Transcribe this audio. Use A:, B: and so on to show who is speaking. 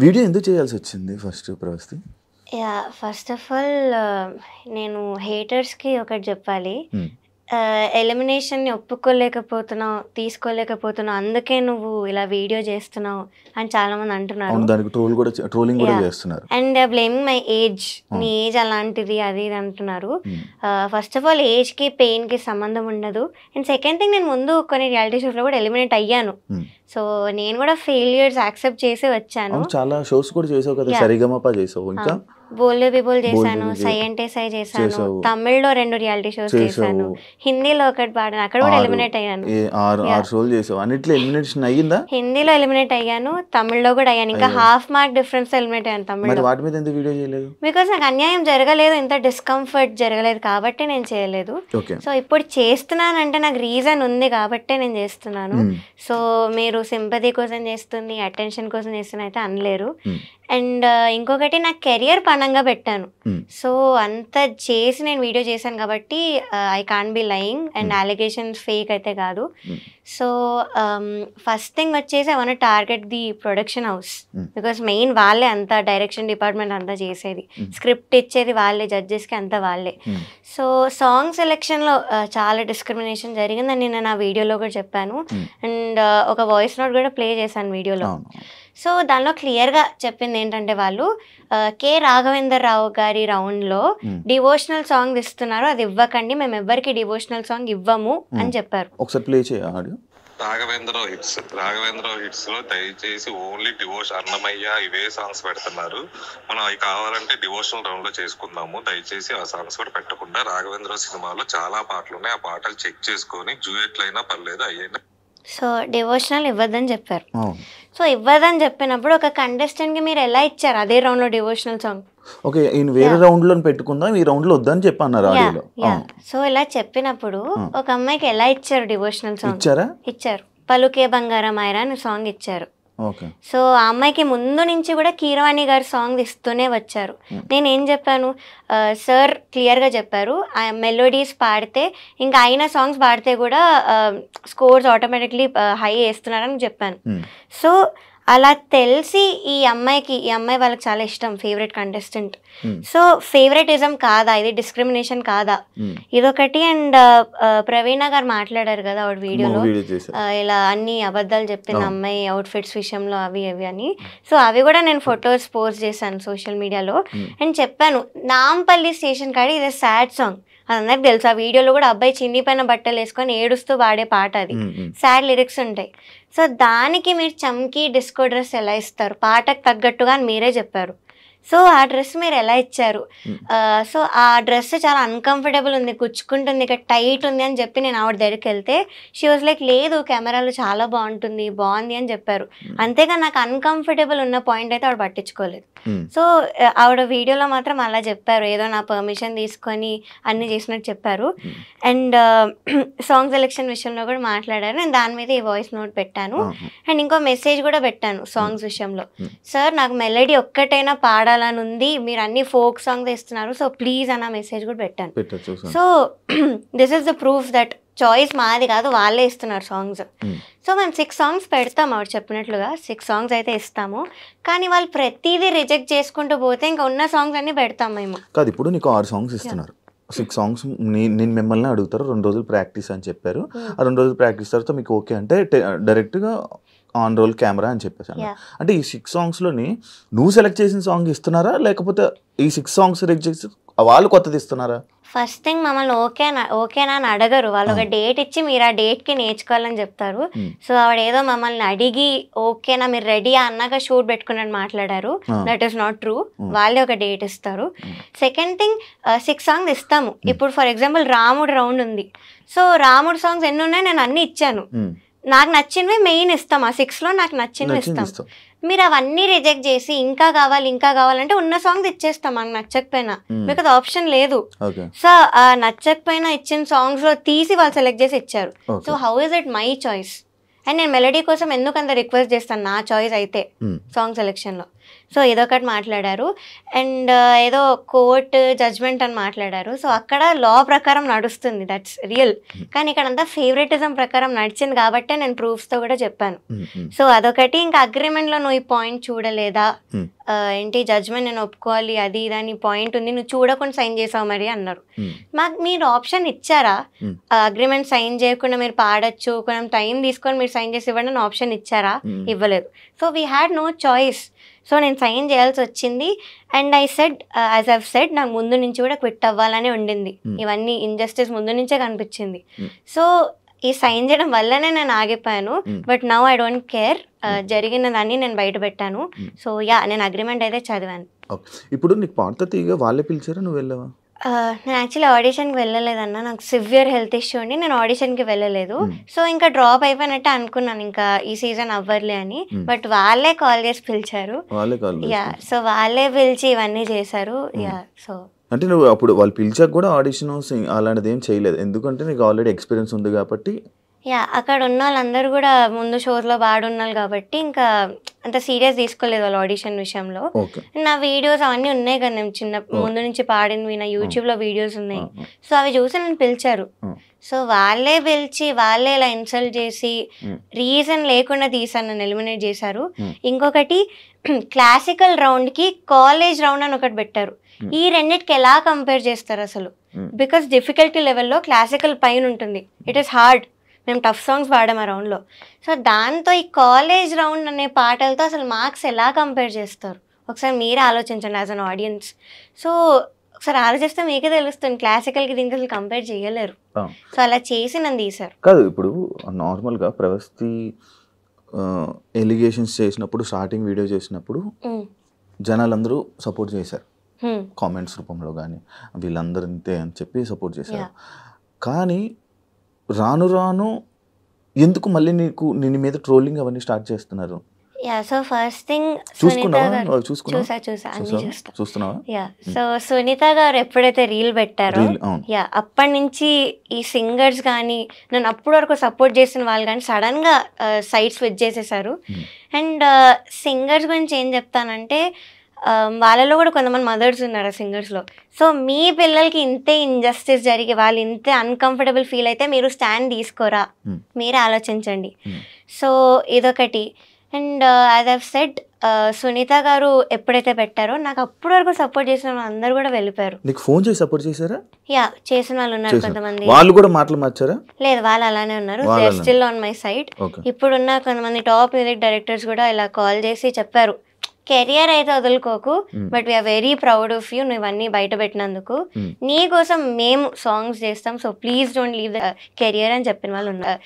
A: Video ఎందుకు చేయాల్సొచ్చింది first Pravasthi?
B: Yeah! First of all నేను హేటర్స్‌కి ఒకటి జెప్పాలి.
A: హ్మ్.
B: ఎలిమినేషన్‌ని ఒప్పుకోలేకపోతున్నావు, తీసుకోలేకపోతున్నావు. అందుకే నువ్వు ఇలా వీడియో జేస్తున్నావు అని చాలామంది అంటున్నారు.
A: అవును. దానికి ట్రోలింగ్ కూడా
B: యాహ్!
A: చేస్తున్నారు.
B: And they are blaming my age. నీ
A: అవును.
B: ఏజ్ అలాంటిది అది ఇది అంటున్నారు.
A: హ్మ్.
B: ఫస్ట్ ఆఫ్ ఆల్ ఏజ్‌కి, పెయిన్‌కి సంబంధం ఉండదు. అండ్ సెకండ్ థింగ్ నేను ముందు కొన్ని రియాలిటీ షోస్‌లో కూడా ఎలిమినేట్ అయ్యాను.
A: హ్మ్.
B: సో, నేను కూడా ఫెయిల్యూర్స్ యాక్సెప్ట్ చేసి వచ్చాను.
A: అవును. చాలా షోస్ కూడా చేసావు కదా!
B: యాహ్!
A: సరిగమప చేసావు. ఇంకా
B: బోల్డే బిబోల్ చేశాను,
A: బోల్డ్
B: సై అంటే సై చేశాను,
A: చేసావు.
B: తమిళ్‌లో 2 రియాలిటీ షోస్ చేశాను,
A: చేసావు.
B: హిందీలో ఒకటి పాడాను. అక్కడ కూడా
A: 6
B: ఎలిమినేట్ అయ్యాను.
A: 6
B: యాహ్!
A: షోలు చేసావు. అన్నిట్లో ఎలిమినేషన్ అయ్యిందా?
B: హిందీలో ఎలిమినేట్ అయ్యాను, తమిళ్‌లో కూడా అయ్యాను. ఇంకా
A: అయ్యావు.
B: హాఫ్ మార్క్ డిఫరెన్స్‌తో ఎలిమినేట్ అయ్యాను
A: మరి
B: తమిళ్‌లో.
A: వాటి మీద ఎందుకు వీడియో చేయలేదు?
B: బికాజ్ నాకు అన్యాయం జరగలేదు, ఇంత డిస్కంఫర్ట్ జరగలేదు కాబట్టి నేను చేయలేదు.
A: ఓకే.
B: సో, ఇప్పుడు చేస్తున్నానంటే నాకు రీజన్ ఉంది కాబట్టే నేను చేస్తున్నాను.
A: హ్మ్.
B: సో, మీరు సింపతి కోసం చేస్తుంది, అటెన్షన్ కోసం చేస్తుంది అయితే అనలేరు.
A: హ్మ్.
B: అండ్ ఇంకొకటి నా కెరియర్ పణంగా పెట్టాను.
A: హ్మ్.
B: సో, అంత చేసి నేను వీడియో చేశాను కాబట్టి I can't be lying and alligations fake అయితే కాదు.
A: హ్మ్.
B: సో, ఫస్ట్ థింగ్ వచ్చేసి I want target the production house.
A: Hmm.
B: Because main వాళ్ళే అంతా డైరెక్షన్ డిపార్ట్మెంట్ అంతా చేసేది, స్క్రిప్ట్ ఇచ్చేది వాళ్ళే, జడ్జెస్కి అంతా వాళ్ళే.
A: హ్మ్.
B: సో, సాంగ్ సెలెక్షన్లో చాలా డిస్క్రిమినేషన్ జరిగిందని నేను నా వీడియోలో కూడా చెప్పాను.
A: Hmm.
B: అండ్ ఒక వాయిస్ నోట్ కూడా ప్లే చేశాను వీడియోలో.
A: అవును.
B: సో, దానిలో క్లియర్గా చెప్పింది ఏంటంటే వాళ్ళు కె రాఘవేందర్ రావు గారి రౌండ్లో
A: Hmm.
B: డివోషనల్ సాంగ్ ఇస్తున్నారు, అది ఇవ్వకండి, మేము ఎవ్వరికి డివోషనల్ సాంగ్ ఇవ్వము అని చెప్పారు.
A: ఒకసారి ప్లే చేయ ఆడియో.
C: రాఘవేంద్ర హిట్స్ లో దయచేసి ఓన్లీ డివోషన్ అన్నమయ్య ఇవే సాంగ్స్ పెడుతున్నారు. మనం అవి కావాలంటే డివోషనల్ రౌండ్ లో చేసుకుందాము. దయచేసి ఆ సాంగ్స్ కూడా పెట్టకుండా రాఘవేంద్ర సినిమాలో చాలా పాటలు ఉన్నాయి, ఆ పాటలు చెక్ చేసుకొని డ్యూయెట్లు అయినా పర్లేదు అయ్యైనా.
B: సో, డివోషనల్ ఇవ్వద్దని చెప్పారు.
A: అవును.
B: సో, ఇవ్వదని చెప్పినప్పుడు ఒక కంటెస్టెంట్కి మీరు ఎలా ఇచ్చారు అదే రౌండ్లో డివోషనల్ సాంగ్?
A: ఓకే. ఈయన వేరే రౌండ్లో పెట్టుకుందాం, ఈ రౌండ్లో వద్దని చెప్పి అన్నారు ఆడియోలో. అవును.
B: సో, ఇలా చెప్పినప్పుడు ఒక అమ్మాయికి ఎలా ఇచ్చారు డివోషనల్ సాంగ్?
A: ఇచ్చారా?
B: ఇచ్చారు. పలుకే బంగారం ఆయరా అని సాంగ్ ఇచ్చారు.
A: ఓకే.
B: సో, ఆ అమ్మాయికి ముందు నుంచి కూడా కీరవాణి గారు సాంగ్ ఇస్తూనే వచ్చారు. నేనేం చెప్పాను, సార్ క్లియర్గా చెప్పారు, మెలోడీస్ పాడితే ఇంకా అయిన సాంగ్స్ పాడితే కూడా స్కోర్స్ ఆటోమేటిక్లీ హై వేస్తున్నారని చెప్పాను. సో, అలా తెలిసి ఈ అమ్మాయి వాళ్ళకి చాలా ఇష్టం, ఫేవరెట్ కంటెస్టెంట్. సో, ఫేవరెటిజం కాదా ఇది, డిస్క్రిమినేషన్ కాదా ఇదొకటి. అండ్ ప్రవీణ గారు మాట్లాడారు కదా ఆవిడ వీడియోలో, ఇలా అన్ని అబద్ధాలు చెప్పింది అమ్మాయి అవుట్ఫిట్స్ విషయంలో అవి అని. సో, అవి కూడా నేను ఫొటోస్ పోస్ట్ చేశాను సోషల్ మీడియాలో. అండ్ చెప్పాను, నాంపల్లి స్టేషన్ కాడి ఇది సాడ్ సాంగ్, అది అందరికి తెలుసు. ఆ వీడియోలో కూడా అబ్బాయి చిన్ని పైన బట్టలు వేసుకొని ఏడుస్తూ పాడే పాట, అది సాడ్ లిరిక్స్ ఉంటాయి. సో, దానికి మీరు చమ్కీ డిస్కో డ్రెస్ ఎలా ఇస్తారు, పాటకు తగ్గట్టుగా అని మీరే చెప్పారు. సో, ఆ డ్రెస్ మీరు ఎలా ఇచ్చారు? సో, ఆ డ్రెస్ చాలా అన్కంఫర్టబుల్ ఉంది, గుచ్చుకుంటుంది, ఇక్కడ టైట్ ఉంది అని చెప్పి నేను ఆవిడ దగ్గరికి వెళ్తే షీ వాజ్ లైక్, లేదు కెమెరాలో చాలా బాగుంది అని చెప్పారు. అంతేగా నాకు అన్కంఫర్టబుల్ ఉన్న పాయింట్ అయితే ఆవిడ పట్టించుకోలేదు. సో, ఆవిడ వీడియోలో మాత్రం అలా చెప్పారు, ఏదో నా పర్మిషన్ తీసుకొని అన్నీ చేసినట్టు చెప్పారు. అండ్ సాంగ్ సెలెక్షన్ విషయంలో కూడా మాట్లాడారు, నేను దాని మీద ఈ వాయిస్ నోట్ పెట్టాను. అండ్ ఇంకో మెసేజ్ కూడా పెట్టాను సాంగ్స్ విషయంలో, సార్ నాకు మెలడీ ఒక్కటైనా పాడాలని ఉంది, మీరు అన్ని ఫోక్ సాంగ్స్ ఇస్తున్నారు, సో ప్లీజ్ అన్న మెసేజ్ కూడా పెట్టాను. So, this is the proof that choice మాది కాదు, వాళ్ళే ఇస్తున్నారు సాంగ్స్. సో, మేము 6 సాంగ్స్ పెడతాం, ఆవిడ చెప్పినట్లుగా 6 సాంగ్స్ అయితే ఇస్తాము. కానీ వాళ్ళు ప్రతిదీ రిజెక్ట్ చేసుకుంటూ పోతే ఇంకా ఉన్న సాంగ్స్ అన్ని పెడతాం మేము.
A: కాదు, ఇప్పుడు నీకు 6 సాంగ్స్ ఇస్తున్నారు, 6 సాంగ్స్ నేను మిమ్మల్ని అడుగుతారు, 2 రోజులు ప్రాక్టీస్ అని చెప్పారు. ఆ 2 రోజులు ప్రాక్టీస్ తర్వాత మీకు ఓకే అంటే డైరెక్ట్గా ఆన్ రోల్ కెమెరా అని చెప్పేసాను. అంటే ఈ 6 సాంగ్స్లోని నువ్వు సెలెక్ట్ చేసిన సాంగ్ ఇస్తున్నారా, లేకపోతే ఈ 6 సాంగ్స్ రిజెక్ట్ చేసి వాళ్ళు కొత్తది ఇస్తున్నారా?
B: ఫస్ట్ థింగ్ మమ్మల్ని ఓకేనా అని అడగరు, వాళ్ళు ఒక డేట్ ఇచ్చి మీరు ఆ డేట్కి నేర్చుకోవాలని చెప్తారు. సో, ఆవిడ ఏదో మమ్మల్ని అడిగి ఓకేనా మీరు రెడీ అన్నాక షూట్ పెట్టుకున్నట్టు మాట్లాడారు. That is not true. వాళ్ళే ఒక డేట్ ఇస్తారు. సెకండ్ థింగ్, 6 సాంగ్స్ ఇస్తాము. ఇప్పుడు ఫర్ ఎగ్జాంపుల్ రాముడు రౌండ్ ఉంది, సో రాముడు సాంగ్స్ ఎన్ని ఉన్నాయి నేను అన్ని ఇచ్చాను, నాకు నచ్చినవి మెయిన్ ఇస్తాం, ఆ 6లో నాకు నచ్చినవి ఇస్తాం. మీరు అవన్నీ రిజెక్ట్ చేసి ఇంకా కావాలంటే ఉన్న సాంగ్స్ ఇచ్చేస్తాం మనకు నచ్చకపోయినా, మీకు అది ఆప్షన్ లేదు. సో, ఆ నచ్చకపోయినా ఇచ్చిన సాంగ్స్ లో తీసి వాళ్ళు సెలెక్ట్ చేసి ఇచ్చారు. So, how is it my choice? And నేను మెలడీ కోసం ఎందుకు అంత రిక్వెస్ట్ చేస్తాను నా చాయిస్ అయితే సాంగ్ సెలెక్షన్లో. సో ఇదొకటి మాట్లాడారు. అండ్ ఏదో కోర్ట్ జడ్జ్మెంట్ అని మాట్లాడారు. సో అక్కడ లా ప్రకారం నడుస్తుంది, దట్స్ రియల్. కానీ ఇక్కడ అంతా ఫేవరెటిజం ప్రకారం నడిచింది కాబట్టే నేను ప్రూఫ్స్తో కూడా చెప్పాను. సో అదొకటి. ఇంకా అగ్రిమెంట్లో నువ్వు ఈ పాయింట్ చూడలేదా, ఏంటి జడ్జ్మెంట్ నేను ఒప్పుకోవాలి అది ఇదని పాయింట్ ఉంది, నువ్వు చూడకుండా సైన్ చేసావు మరి అన్నారు. మాకు మీరు ఆప్షన్ ఇచ్చారా, అగ్రిమెంట్ సైన్ చేయకుండా మీరు పాడచ్చు, కొంచెం టైం తీసుకొని మీరు సైన్ చేసి ఇవ్వండి అని ఆప్షన్ ఇచ్చారా? ఇవ్వలేదు. So we had no choice. So నేను సైన్ చేయాల్సి వచ్చింది. And I said, as I've said, నాకు ముందు నుంచి కూడా క్విట్ అవ్వాలనే ఉండింది. ఇవన్నీ ఇంజస్టిస్ ముందు నుంచే కనిపించింది. సో ఈ సైన్ చేయడం వల్లనే నేను ఆగిపోయాను. But now I don't care, జరిగిన దాన్ని నేను బయట పెట్టాను. సో యా, నేను అగ్రిమెంట్ అయితే చదివాను.
A: ఇప్పుడు నీకు పాట తీగ వాళ్ళే పిలిచారా, నువ్వు వెళ్ళావా?
B: నేను యాక్చువల్లీ ఆడిషన్కి వెళ్ళలేదన్న, నాకు సివియర్ హెల్త్ ఇష్యూ ఉండి నేను ఆడిషన్కి వెళ్ళలేదు. సో ఇంకా డ్రాప్ అయిపోయినట్టే అనుకున్నాను, ఇంకా ఈ సీజన్ అవ్వర్లే అని. బట్ వాళ్ళే కాల్ చేసి పిలిచారు. యా, సో వాళ్ళే పిలిచి ఇవన్నీ చేశారు. యా, సో
A: అంటే నువ్వు అప్పుడు వాళ్ళు పిలిచాక కూడా ఆడిషన్ అలాంటిది ఏం చేయలేదు, ఎందుకంటే నీకు ఆల్రెడీ ఎక్స్పీరియన్స్ ఉంది కాబట్టి.
B: యా, అక్కడ ఉన్న వాళ్ళందరూ కూడా ముందు షోస్లో బాడున్నారు కాబట్టి ఇంకా అంత సీరియస్ తీసుకోలేదు వాళ్ళు ఆడిషన్ విషయంలో. నా వీడియోస్ అవన్నీ ఉన్నాయి కదా, నేను చిన్న ముందు నుంచి పాడినవి నా యూట్యూబ్లో వీడియోస్ ఉన్నాయి. సో అవి చూసి నన్ను పిలిచారు. సో వాళ్ళే పిలిచి వాళ్ళే ఇలా ఇన్సల్ట్ చేసి రీజన్ లేకుండా తీసాను, నన్ను ఎలిమినేట్ చేశారు. ఇంకొకటి, క్లాసికల్ రౌండ్కి కాలేజ్ రౌండ్ అని ఒకటి పెట్టారు. ఈ రెండింటికి ఎలా కంపేర్ చేస్తారు అసలు? బికాస్ డిఫికల్టీ లెవెల్లో క్లాసికల్ పైన ఉంటుంది, ఇట్ ఈస్ హార్డ్. మేము టఫ్ సాంగ్స్ పాడాం ఆ రౌండ్లో. సో దాంతో ఈ కాలేజ్ రౌండ్ అనే పాటలతో అసలు మార్క్స్ ఎలా కంపేర్ చేస్తారు? ఒకసారి మీరే ఆలోచించండి యాజ్ అన్ ఆడియన్స్. సో ఒకసారి ఆలోచిస్తే మీకే తెలుస్తుంది, క్లాసికల్కి దీనికి అసలు కంపేర్ చేయలేరు. సో అలా చేసి నన్ను తీశారు.
A: కాదు, ఇప్పుడు నార్మల్గా ప్రవస్తి ఎలిగేషన్స్ చేసినప్పుడు, స్టార్టింగ్ వీడియో చేసినప్పుడు జనాలందరూ సపోర్ట్ చేశారు, కామెంట్స్ రూపంలో కానీ వీళ్ళందరూ ఇంతే అని చెప్పి సపోర్ట్ చేశారు. కానీ రాను రాను ఎందుకు మళ్ళీ నీ మీద ట్రోలింగ్ అవన్నీ స్టార్ట్ చేస్తున్నారు?
B: యా, సో ఫస్ట్ థింగ్
A: చూస్తున్నావా?
B: యా, సో సునీత గారు ఎప్పుడైతే రీల్ పెట్టారో, యా, అప్పటి నుంచి ఈ సింగర్స్ కానీ నన్ను అప్పటి వరకు సపోర్ట్ చేసిన వాళ్ళు కానీ సడన్ గా సైడ్ స్విచ్ చేసేసారు. అండ్ సింగర్స్ గురించి ఏం చెప్తానంటే, వాళ్ళలో కూడా కొంతమంది మదర్స్ ఉన్నారు ఆ సింగర్స్లో. సో మీ పిల్లలకి ఇంతే ఇంజస్టిస్ జరిగి వాళ్ళు ఇంతే అన్కంఫర్టబుల్ ఫీల్ అయితే మీరు స్టాండ్ తీసుకోరా, మీరే ఆలోచించండి. సో ఇదొకటి. And as I've said, Sunitha garu ఎప్పుడైతే పెట్టారో నాకు అప్పటి వరకు సపోర్ట్ చేసిన వాళ్ళు అందరూ కూడా వెళ్ళిపోయారు.
A: నీకు ఫోన్ చేసి సపోర్ట్ చేశారా?
B: యా, చేసిన వాళ్ళు ఉన్నారు కొంతమంది.
A: వాళ్ళు కూడా మాటలు మార్చారా?
B: లేదు, వాళ్ళు అలానే ఉన్నారు. They are still on my side. ఇప్పుడున్న కొంతమంది టాప్ మ్యూజిక్ డైరెక్టర్స్ కూడా ఇలా కాల్ చేసి చెప్పారు, కెరియర్ అయితే వదులుకోకు, but we are very proud of you, నువ్వు ఇవన్నీ బయట పెట్టినందుకు. నీ కోసం మేము సాంగ్స్ చేస్తాం, so please don't leave the career అని చెప్పిన వాళ్ళు ఉన్నారు.